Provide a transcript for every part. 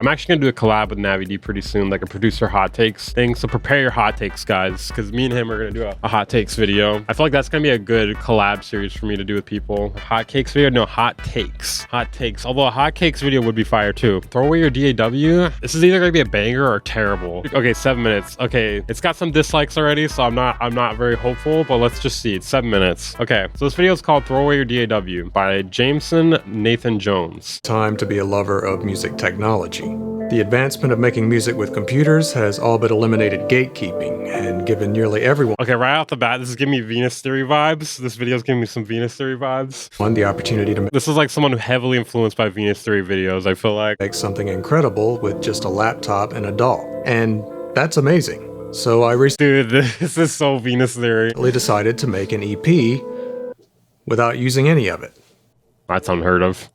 I'm actually gonna do a collab with NaviD pretty soon, like a producer hot takes thing. So prepare your hot takes, guys, because me and him are gonna do a hot takes video. I feel like that's gonna be a good collab series for me to do with people. Hot cakes video? No, hot takes. Hot takes. Although a hot cakes video would be fire too. Throw away your DAW. This is either gonna be a banger or terrible. Okay, 7 minutes. Okay, it's got some dislikes already, so I'm not very hopeful, but let's just see. It's 7 minutes. Okay, so this video is called Throw Away Your DAW by Jameson Nathan Jones. Time to be a lover of music technology. The advancement of making music with computers has all but eliminated gatekeeping and given nearly everyone Okay, right off the bat, this is giving me Venus Theory vibes. This video is giving me some Venus Theory vibes. the opportunity to This is like someone heavily influenced by Venus Theory videos, I feel like. make something incredible with just a laptop and a DAW. And that's amazing. So I recently Dude, this is so Venus Theory. decided to make an EP without using any of it. That's unheard of.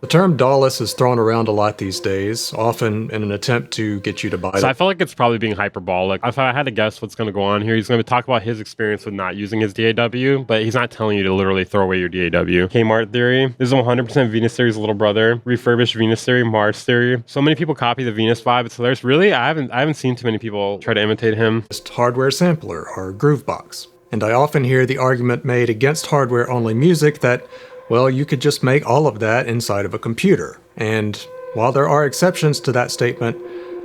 The term DAWless is thrown around a lot these days, often in an attempt to get you to buy So I it. feel like it's probably being hyperbolic. If I had to guess what's going to go on here, he's going to talk about his experience with not using his DAW, but he's not telling you to literally throw away your DAW. Kmart Theory. This is 100% Venus Theory's little brother. Refurbished Venus Theory, Mars Theory. So many people copy the Venus vibe. It's hilarious. Really, I haven't seen too many people try to imitate him. Hardware sampler or groovebox. And I often hear the argument made against hardware-only music that, well, you could just make all of that inside of a computer. And while there are exceptions to that statement,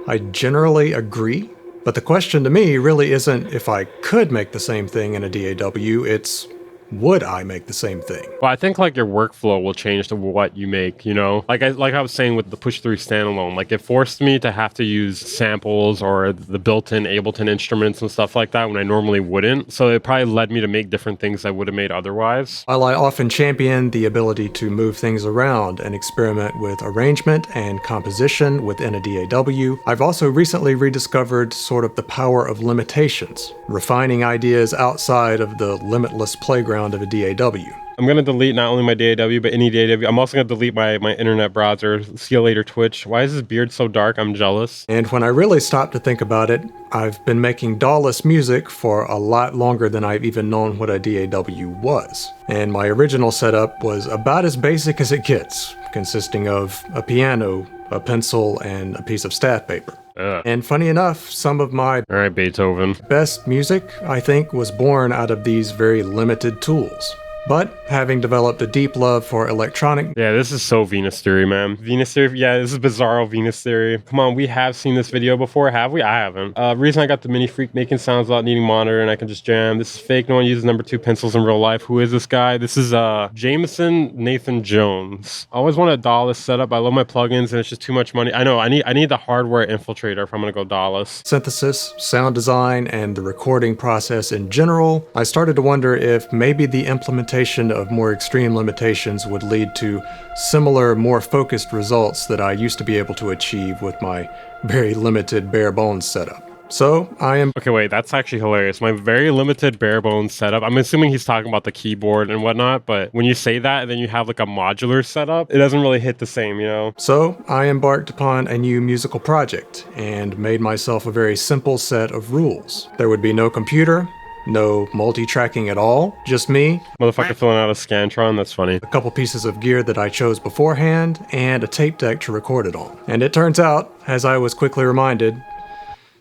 I generally agree. But the question to me really isn't if I could make the same thing in a DAW, it's would I make the same thing? Well, I think like your workflow will change to what you make, you know? Like I was saying with the Push 3 standalone, like it forced me to have to use samples or the built-in Ableton instruments and stuff like that when I normally wouldn't. So it probably led me to make different things I would have made otherwise. While I often champion the ability to move things around and experiment with arrangement and composition within a DAW, I've also recently rediscovered sort of the power of limitations, refining ideas outside of the limitless playground of a DAW. I'm going to delete not only my DAW, but any DAW. I'm also going to delete my internet browser. See you later, Twitch. Why is this beard so dark? I'm jealous. And when I really stopped to think about it, I've been making DAWless music for a lot longer than I've even known what a DAW was. And my original setup was about as basic as it gets, consisting of a piano, a pencil, and a piece of staff paper. And funny enough, some of my All right, Beethoven. best music, I think, was born out of these very limited tools. But having developed a deep love for electronic Yeah, this is so Venus Theory, man. Venus Theory, yeah, this is bizarro Venus Theory. Come on, we have seen this video before, have we? I haven't. Reason I got the Mini Freak making sounds without needing monitor and I can just jam. This is fake. No one uses number 2 pencils in real life. Who is this guy? This is Jameson Nathan Jones. I always want a DAWless setup. I love my plugins and it's just too much money. I know, I need the hardware infiltrator if I'm gonna go DAWless. synthesis, sound design, and the recording process in general, I started to wonder if maybe the implementation of more extreme limitations would lead to similar, more focused results that I used to be able to achieve with my very limited bare bones setup. So I am Okay, wait, that's actually hilarious. My very limited bare bones setup. I'm assuming he's talking about the keyboard and whatnot, but when you say that and then you have like a modular setup, it doesn't really hit the same, you know? So I embarked upon a new musical project and made myself a very simple set of rules. There would be no computer, no multi-tracking at all, just me, Motherfucker filling out a Scantron, that's funny. a couple pieces of gear that I chose beforehand, and a tape deck to record it on. And it turns out, as I was quickly reminded,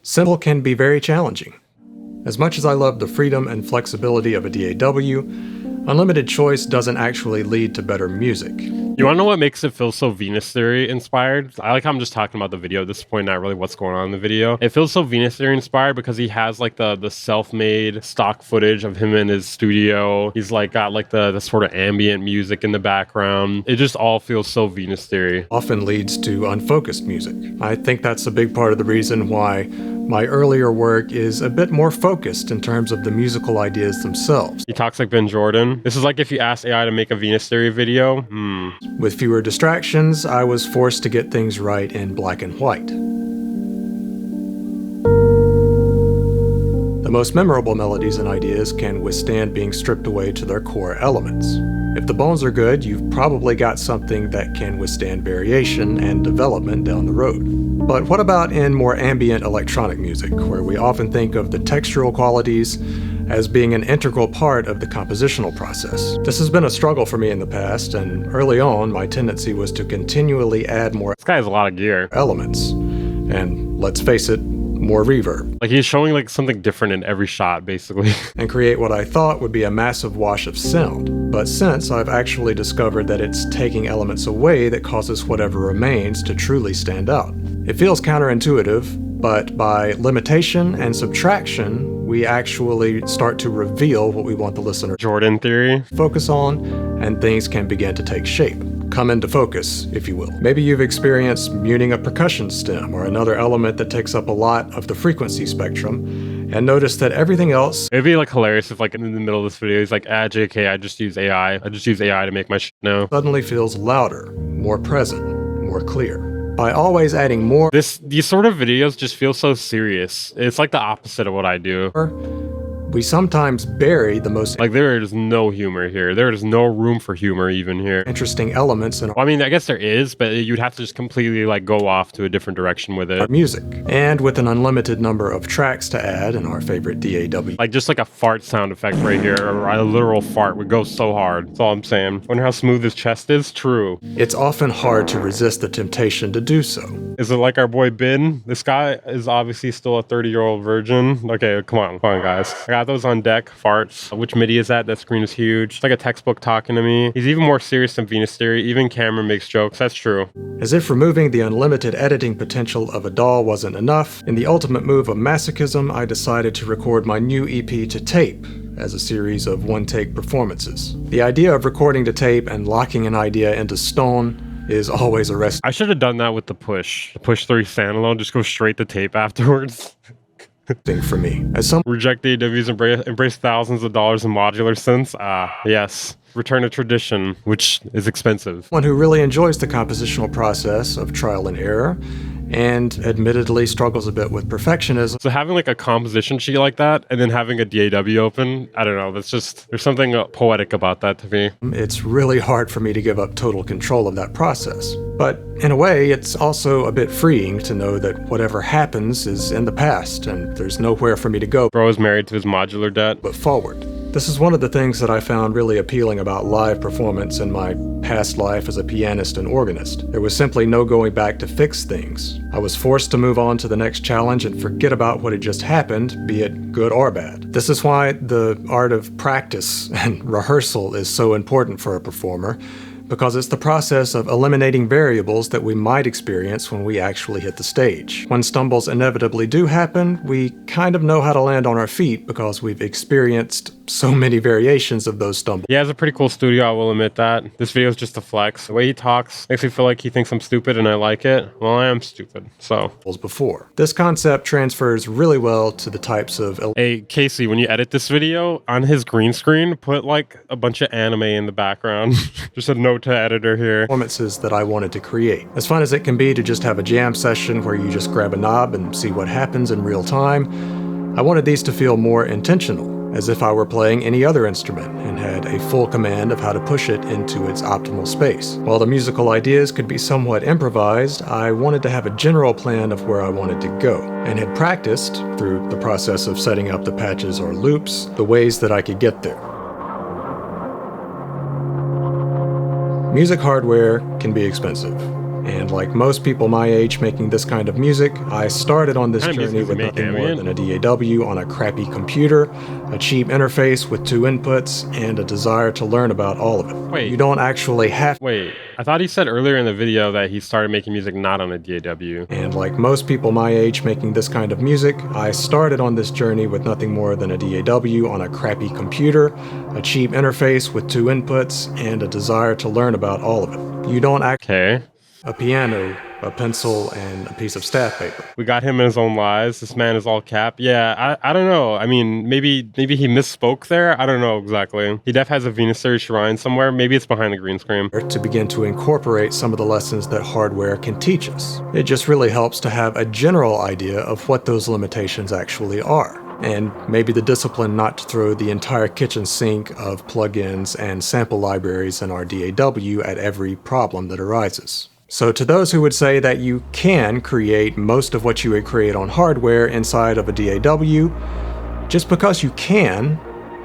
simple can be very challenging. As much as I love the freedom and flexibility of a DAW, unlimited choice doesn't actually lead to better music. You wanna know what makes it feel so Venus Theory inspired? I like how I'm just talking about the video at this point, not really what's going on in the video. It feels so Venus Theory inspired because he has like the self-made stock footage of him in his studio. He's like got like the sort of ambient music in the background. It just all feels so Venus Theory. Often leads to unfocused music. I think that's a big part of the reason why my earlier work is a bit more focused in terms of the musical ideas themselves. He talks like Ben Jordan. This is like if you asked AI to make a Venus Theory video. With fewer distractions, I was forced to get things right in black and white. The most memorable melodies and ideas can withstand being stripped away to their core elements. If the bones are good, you've probably got something that can withstand variation and development down the road. But what about in more ambient electronic music, where we often think of the textural qualities as being an integral part of the compositional process. This has been a struggle for me in the past, and early on, my tendency was to continually add more This guy has a lot of gear. elements, and let's face it, more reverb, Like he's showing like something different in every shot, basically. and create what I thought would be a massive wash of sound. But since I've actually discovered that it's taking elements away that causes whatever remains to truly stand out. It feels counterintuitive, but by limitation and subtraction, we actually start to reveal what we want the listener to Jordan theory. focus on, and things can begin to take shape. Come into focus, if you will. Maybe you've experienced muting a percussion stem or another element that takes up a lot of the frequency spectrum, and notice that everything else It'd be like hilarious if like in the middle of this video he's like, JK, I just use AI. I just use AI to make my shit now. suddenly feels louder, more present, more clear. By always adding more, These sort of videos just feel so serious. It's like the opposite of what I do. we sometimes bury the most Like there is no humor here. There is no room for humor even here. interesting elements in Well, I mean, I guess there is, but you'd have to just completely like go off to a different direction with our it. music. And with an unlimited number of tracks to add in our favorite DAW, Like just like a fart sound effect right here, or a literal fart would go so hard. That's all I'm saying. Wonder how smooth his chest is? True. it's often hard to resist the temptation to do so. Is it like our boy Bin? This guy is obviously still a 30-year-old virgin. Okay, come on guys. I got those on deck. Farts. Which MIDI is that? That screen is huge. It's like a textbook talking to me. He's even more serious than Venus Theory. Even Cameron makes jokes. That's true. As if removing the unlimited editing potential of a DAW wasn't enough, in the ultimate move of masochism, I decided to record my new EP to tape as a series of one-take performances. The idea of recording to tape and locking an idea into stone is always arresting I should have done that with the Push. The Push 3 standalone. Just go straight to tape afterwards. for me. As someone Reject the AWs, embrace thousands of dollars in modular synths. Yes. Return to tradition, which is expensive. who really enjoys the compositional process of trial and error, and admittedly struggles a bit with perfectionism, So having like a composition sheet like that, and then having a DAW open, I don't know. That's just, there's something poetic about that to me. it's really hard for me to give up total control of that process. But in a way, it's also a bit freeing to know that whatever happens is in the past, and there's nowhere for me to go Bro is married to his modular debt. but forward. This is one of the things that I found really appealing about live performance in my past life as a pianist and organist. There was simply no going back to fix things. I was forced to move on to the next challenge and forget about what had just happened, be it good or bad. This is why the art of practice and rehearsal is so important for a performer, because it's the process of eliminating variables that we might experience when we actually hit the stage. When stumbles inevitably do happen, we kind of know how to land on our feet because we've experienced so many variations of those stumbles He has a pretty cool studio, I will admit that. This video is just a flex. The way he talks makes me feel like he thinks I'm stupid and I like it. Well, I am stupid, so. before. This concept transfers really well to the types of Hey, Casey, when you edit this video, on his green screen, put like a bunch of anime in the background. Just a note to editor here. performances that I wanted to create. As fun as it can be to just have a jam session where you just grab a knob and see what happens in real time, I wanted these to feel more intentional, as if I were playing any other instrument and had a full command of how to push it into its optimal space. While the musical ideas could be somewhat improvised, I wanted to have a general plan of where I wanted to go, and had practiced, through the process of setting up the patches or loops, the ways that I could get there. Music hardware can be expensive, and like most people my age making this kind of music, I started on this What kind of journey music with does he nothing make, more than a DAW on a crappy computer, a cheap interface with 2 inputs, and a desire to learn about all of it. Wait. You don't actually have Wait, I thought he said earlier in the video that he started making music not on a DAW. And like most people my age making this kind of music, I started on this journey with nothing more than a DAW on a crappy computer, a cheap interface with 2 inputs, and a desire to learn about all of it. You don't act Okay. a piano, a pencil, and a piece of staff paper. We got him in his own lies. This man is all cap. Yeah, I don't know. I mean, maybe he misspoke there. I don't know exactly. He def has a Venus Theory shrine somewhere. Maybe it's behind the green screen. To begin to incorporate some of the lessons that hardware can teach us. It just really helps to have a general idea of what those limitations actually are. And maybe the discipline not to throw the entire kitchen sink of plugins and sample libraries in our DAW at every problem that arises. So to those who would say that you can create most of what you would create on hardware inside of a DAW, Just because you can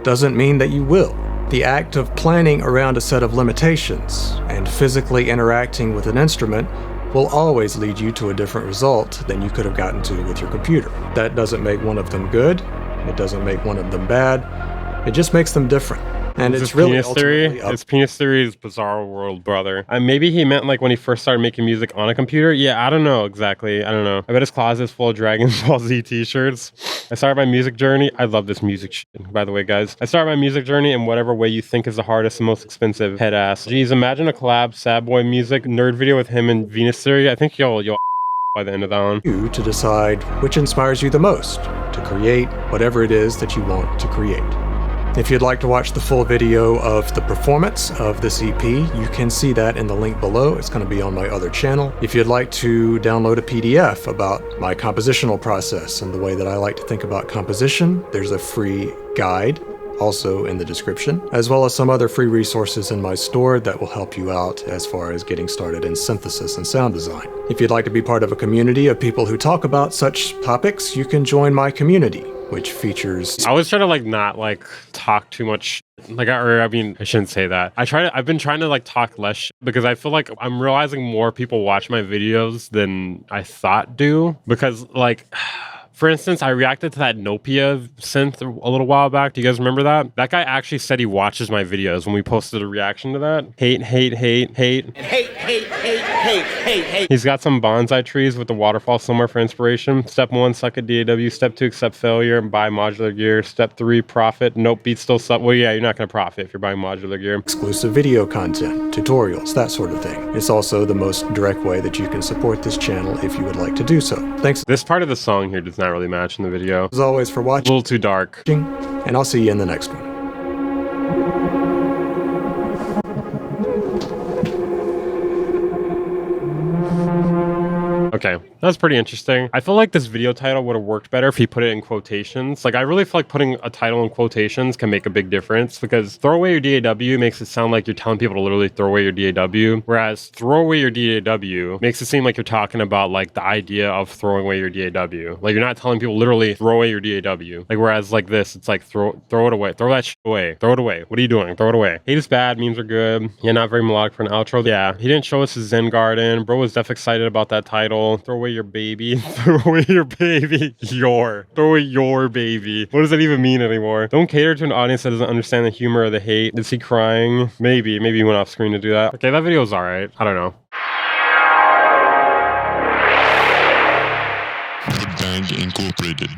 doesn't mean that you will. The act of planning around a set of limitations and physically interacting with an instrument will always lead you to a different result than you could have gotten to with your computer. That doesn't make one of them good. It doesn't make one of them bad. It just makes them different. And it's really penis theory. It's penis theory's bizarre world, brother. Maybe he meant like when he first started making music on a computer. Yeah, I don't know exactly. I don't know. I bet his closet's full of Dragon Ball Z t-shirts. I started my music journey. I love this music shit, by the way, guys. I started my music journey in whatever way you think is the hardest and most expensive. Head ass. Jeez, imagine a collab Sad Boy music nerd video with him and Venus Theory. I think you'll by the end of that one. You to decide which inspires you the most to create whatever it is that you want to create. If you'd like to watch the full video of the performance of this EP, you can see that in the link below. It's going to be on my other channel. If you'd like to download a PDF about my compositional process and the way that I like to think about composition, there's a free guide also in the description, as well as some other free resources in my store that will help you out as far as getting started in synthesis and sound design. If you'd like to be part of a community of people who talk about such topics, you can join my community, which features... I always try to not talk too much. I shouldn't say that. I've been trying to talk less because I feel like I'm realizing more people watch my videos than I thought do. Because for instance, I reacted to that Nopia synth a little while back. Do you guys remember that? That guy actually said he watches my videos when we posted a reaction to that. Hate. He's got some bonsai trees with the waterfall somewhere for inspiration. Step 1, suck at DAW. Step 2, accept failure and buy modular gear. Step 3, profit. Nope, beat still suck. Well, yeah, you're not going to profit if you're buying modular gear. Exclusive video content, tutorials, that sort of thing. It's also the most direct way that you can support this channel if you would like to do so. Thanks. This part of the song here does not really match in the video. As always for watching. A little too dark. And I'll see you in the next one. Okay, that's pretty interesting. I feel like this video title would have worked better if he put it in quotations. I really feel like putting a title in quotations can make a big difference because throw away your DAW makes it sound like you're telling people to literally throw away your DAW, whereas throw away your DAW makes it seem like you're talking about the idea of throwing away your DAW. You're not telling people literally throw away your DAW. Whereas this, it's throw it away. Throw that shit away. Throw it away. What are you doing? Throw it away. Hate is bad. Memes are good. Yeah, not very melodic for an outro. Yeah, he didn't show us his Zen garden. Bro was definitely excited about that title. Throw away your baby. Throw away your baby. Throw away your baby. What does that even mean anymore? Don't cater to an audience that doesn't understand the humor or the hate. Is he crying? Maybe he went off screen to do that. Okay, that video was alright. I don't know. The Band Incorporated.